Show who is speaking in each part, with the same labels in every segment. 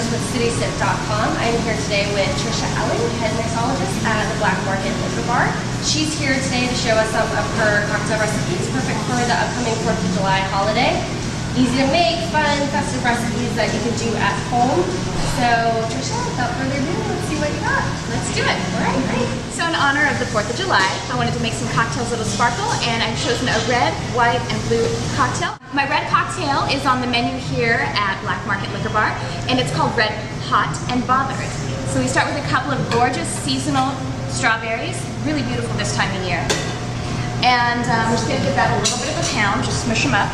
Speaker 1: With CitySip.com. I'm here today with Tricia Alley, head mixologist at the Black Market Liquor Bar. She's here today to show us some of her cocktail recipes, perfect for the upcoming 4th of July holiday. Easy to make, fun, festive recipes that you can do at home. So, Tricia, without further ado, let's see what you got.
Speaker 2: Let's do it.
Speaker 1: All right, great.
Speaker 2: So in honor of the 4th of July, I wanted to make some cocktails that'll sparkle, and I've chosen a red, white, and blue cocktail. My red cocktail is on the menu here at Black Market Liquor Bar, and it's called Red, Hot, and Bothered. So we start with a couple of gorgeous seasonal strawberries, really beautiful this time of year. And we're just gonna give that a little bit of a pound, just smush them up.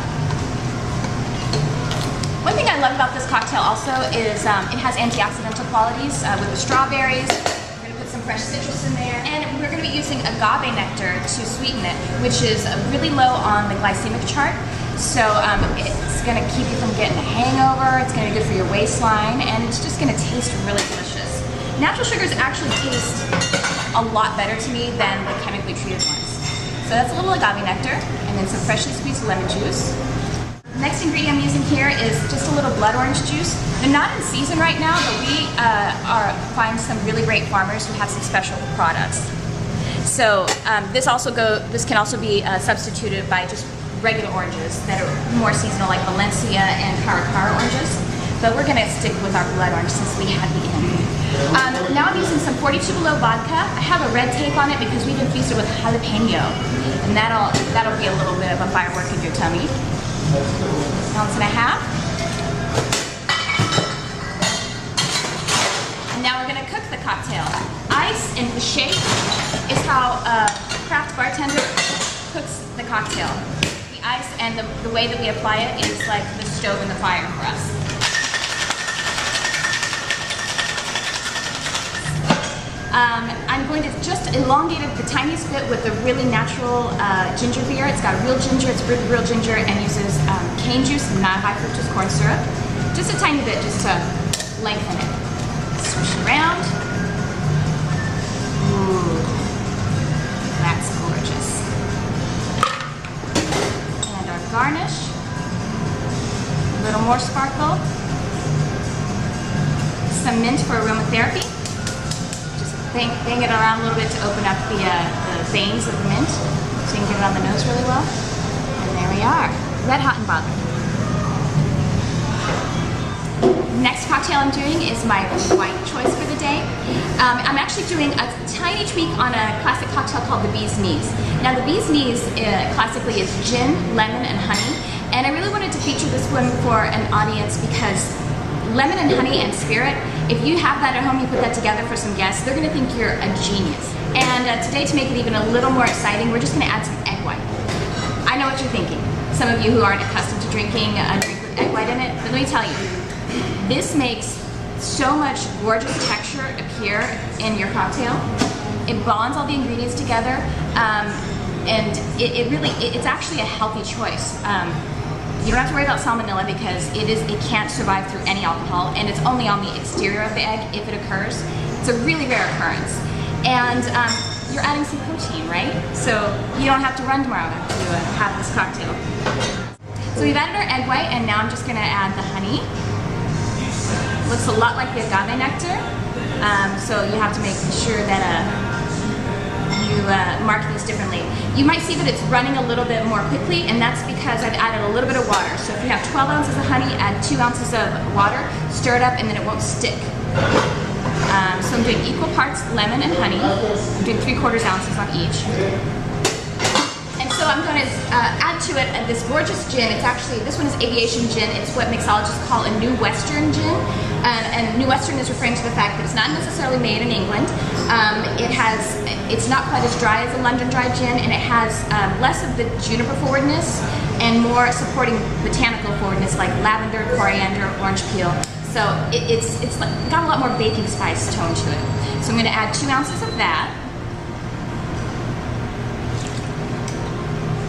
Speaker 2: One thing I love about this cocktail also is it has antioxidant qualities with the strawberries. We're going to put some fresh citrus in there. And we're going to be using agave nectar to sweeten it, which is really low on the glycemic chart. So it's going to keep you from getting a hangover, it's going to be good for your waistline, and it's just going to taste really delicious. Natural sugars actually taste a lot better to me than the chemically treated ones. So that's a little agave nectar, and then some freshly squeezed lemon juice. Next ingredient I'm using here is just a little blood orange juice. They're not in season right now, but we find some really great farmers who have some special products. So this can also be substituted by just regular oranges that are more seasonal, like Valencia and Caracara oranges. But we're gonna stick with our blood orange since we had the in. Now I'm using some 42 Below vodka. I have a red tape on it because we've infused it with jalapeno, and that'll be a little bit of a firework in your tummy. Ounce and a half. And now we're going to cook the cocktail. Ice and the shake is how a craft bartender cooks the cocktail. The ice and the way that we apply it is like the stove and the fire for us. I'm going to just elongate it the tiniest bit with a really natural ginger beer. It's got real ginger, it's real ginger, and uses cane juice and not high fructose corn syrup. Just a tiny bit, just to lengthen it. Swish it around. Ooh, that's gorgeous. And our garnish. A little more sparkle. Some mint for aromatherapy. Bang it around a little bit to open up the veins of the mint so you can get it on the nose really well. And there we are, red, hot, and bothered. Next cocktail I'm doing is my white choice for the day. I'm actually doing a tiny tweak on a classic cocktail called the Bee's Knees. Now the Bee's Knees classically is gin, lemon, and honey. And I really wanted to feature this one for an audience because lemon and honey and spirit, if you have that at home, you put that together for some guests, they're going to think you're a genius. And today, to make it even a little more exciting, we're just going to add some egg white. I know what you're thinking. Some of you who aren't accustomed to drinking a drink with egg white in it, but let me tell you, this makes so much gorgeous texture appear in your cocktail. It bonds all the ingredients together, and it's actually a healthy choice. You don't have to worry about salmonella because it can't survive through any alcohol, and it's only on the exterior of the egg if it occurs. It's a really rare occurrence. And you're adding some protein, right? So you don't have to run tomorrow to have this cocktail. So we've added our egg white, and now I'm just gonna add the honey. Looks a lot like the agave nectar. So you have to make sure that you mark these differently. You might see that it's running a little bit more quickly, and that's because I've added a little bit of water. So if you have 12 ounces of honey, add 2 ounces of water, stir it up, and then it won't stick. So I'm doing equal parts lemon and honey. I'm doing 3/4 ounces on each. And so I'm going to add to it this gorgeous gin. It's actually, this one is aviation gin. It's what mixologists call a New Western gin. And New Western is referring to the fact that it's not necessarily made in England. It's not quite as dry as a London Dry gin, and it has less of the juniper forwardness and more supporting botanical forwardness like lavender, coriander, orange peel. So it's got a lot more baking spice tone to it. So I'm going to add 2 ounces of that.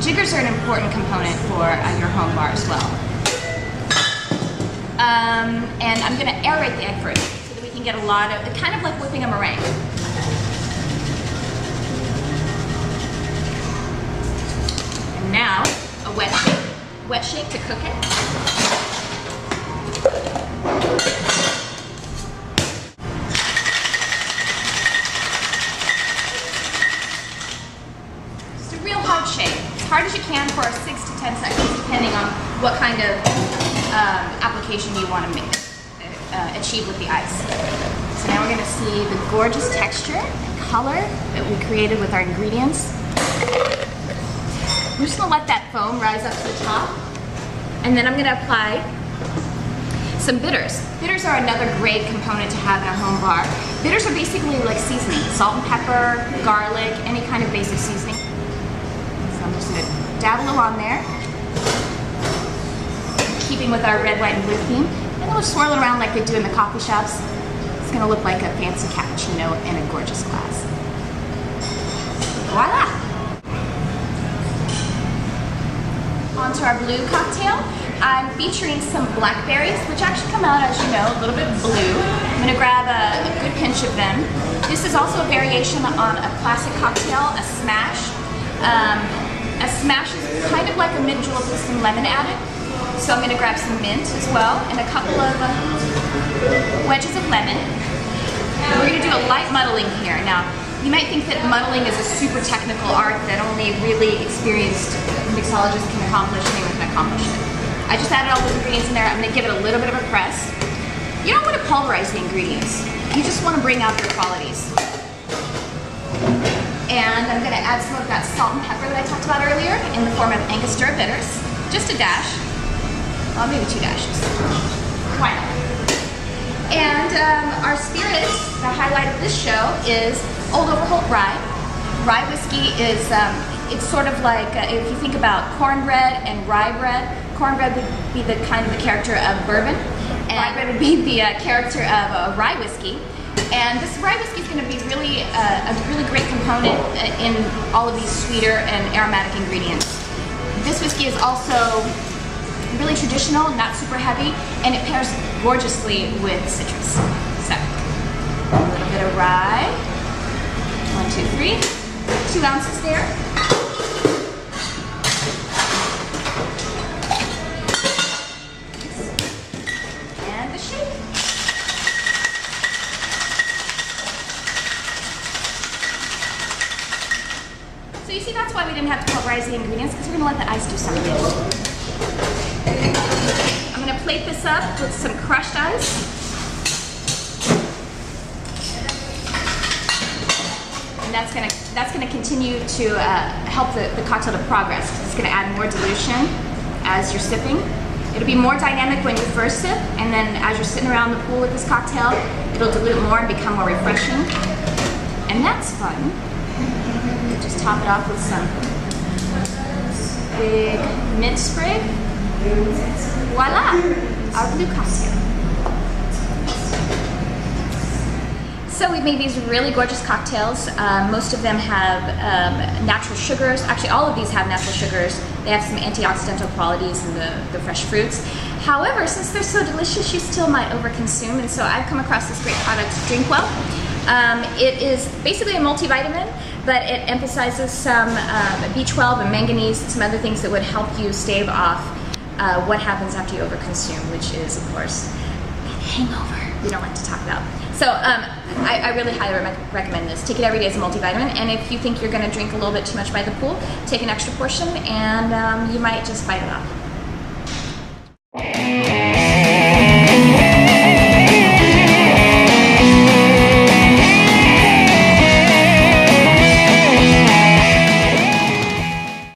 Speaker 2: Jiggers are an important component for your home bar as well. And I'm going to aerate the egg first so that we can get a lot of, kind of like whipping a meringue. now, a wet shake to cook it. Just a real hard shake, as hard as you can for 6 to 10 seconds, depending on what kind of application you want to make, achieve with the ice. So now we're going to see the gorgeous texture and color that we created with our ingredients. I'm just going to let that foam rise up to the top, and then I'm going to apply some bitters. Bitters are another great component to have in a home bar. Bitters are basically like seasoning, salt and pepper, garlic, any kind of basic seasoning. So I'm just going to dab a little on there, keeping with our red, white, and blue theme, and then we'll swirl it around like they do in the coffee shops. It's going to look like a fancy cappuccino in a gorgeous glass. Voila! Onto our blue cocktail. I'm featuring some blackberries, which actually come out, as you know, a little bit blue. I'm going to grab a good pinch of them. This is also a variation on a classic cocktail, a smash. A smash is kind of like a mint julep with some lemon added. So I'm going to grab some mint as well and a couple of wedges of lemon. And we're going to do a light muddling here. Now, you might think that muddling is a super technical art that only really experienced mixologists can accomplish, and anyone can accomplish it. I just added all those ingredients in there. I'm going to give it a little bit of a press. You don't want to pulverize the ingredients. You just want to bring out their qualities. And I'm going to add some of that salt and pepper that I talked about earlier in the form of Angostura bitters. Just a dash. Well, maybe 2 dashes. Why not? And our spirit, the highlight of this show, is Old Overholt Rye. Rye whiskey is, it's sort of like, if you think about cornbread and rye bread, cornbread would be the kind of the character of bourbon, and rye bread would be the character of rye whiskey. And this rye whiskey is going to be really a really great component in all of these sweeter and aromatic ingredients. This whiskey is also really traditional, not super heavy, and it pairs gorgeously with citrus. So, a little bit of rye. 1, 2, 3. 2 ounces there. And the shake. So you see, that's why we didn't have to pulverize the ingredients, because we're going to let the ice do something. I'm going to plate this up with some crushed ice. And that's going to continue to help the cocktail to progress. It's going to add more dilution as you're sipping. It'll be more dynamic when you first sip, and then as you're sitting around the pool with this cocktail, it'll dilute more and become more refreshing. And that's fun. Just top it off with some big mint sprig. Voila! Our blue cocktail. So we've made these really gorgeous cocktails. Most of them have natural sugars. Actually, all of these have natural sugars. They have some antioxidant qualities in the fresh fruits. However, since they're so delicious, you still might overconsume, and so I've come across this great product, Drinkwell. It is basically a multivitamin, but it emphasizes some B12 and manganese and some other things that would help you stave off what happens after you overconsume, which is, of course, a hangover we don't like to talk about. So I really highly recommend this. Take it every day as a multivitamin, and if you think you're going to drink a little bit too much by the pool, take an extra portion, and you might just fight it off.